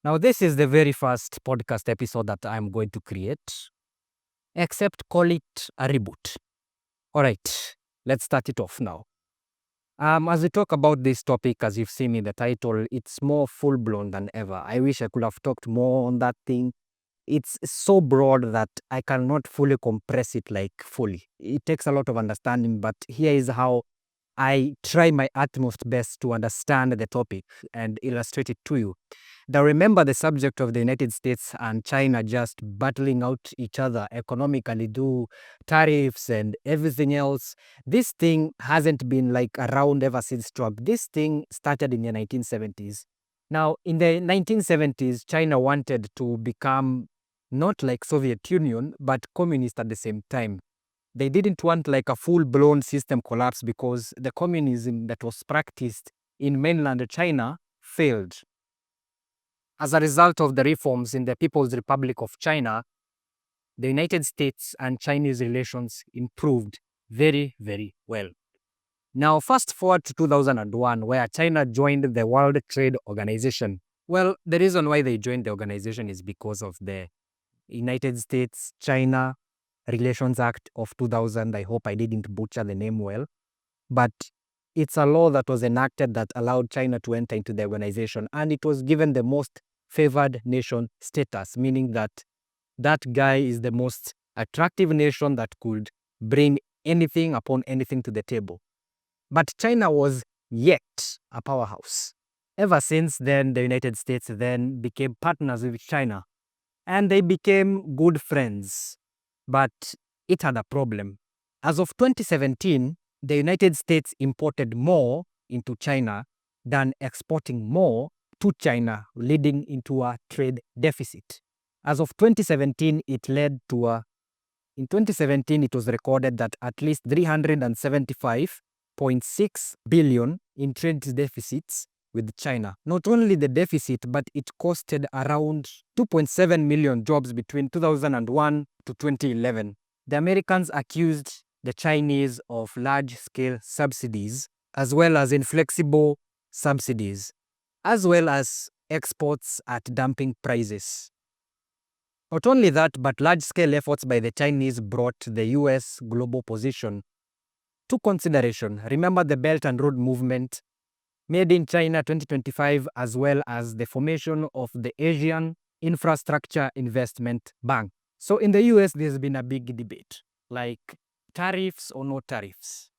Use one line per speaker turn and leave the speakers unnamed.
Now, this is the very first podcast episode that I'm going to create, except call it a reboot. All right, let's start it off now. As we talk about this topic, as you've seen in the title, it's more full-blown than ever. I wish I could have talked more on that thing. It's so broad that I cannot fully compress it fully. It takes a lot of understanding, but here is how I try my utmost best to understand the topic and illustrate it to you. Now, remember the subject of the United States and China just battling out each other economically, do tariffs and everything else. This thing hasn't been around ever since Trump. This thing started in the 1970s. Now, in the 1970s, China wanted to become not like Soviet Union, but communist at the same time. They didn't want a full-blown system collapse because the communism that was practiced in mainland China failed. As a result of the reforms in the People's Republic of China, the United States and Chinese relations improved very, very well. Now, fast forward to 2001, where China joined the World Trade Organization. Well, the reason why they joined the organization is because of the United States-China Relations Act of 2000. I hope I didn't butcher the name well. But it's a law that was enacted that allowed China to enter into the organization, and it was given the most favored nation status, meaning that that guy is the most attractive nation that could bring anything upon anything to the table. But China was yet a powerhouse. Ever since then, the United States then became partners with China, and they became good friends. But it had a problem. As of 2017, the United States imported more into China than exporting more to China, leading into a trade deficit. As of 2017, it led to in 2017, it was recorded that at least 375.6 billion in trade deficits with China. Not only the deficit, but it costed around 2.7 million jobs between 2001 to 2011. The Americans accused the Chinese of large-scale subsidies, as well as inflexible subsidies, as well as exports at dumping prices. Not only that, but large-scale efforts by the Chinese brought the US global position to consideration. Remember the Belt and Road Movement, Made in China 2025, as well as the formation of the Asian Infrastructure Investment Bank. So in the US, there's been a big debate, like tariffs or no tariffs.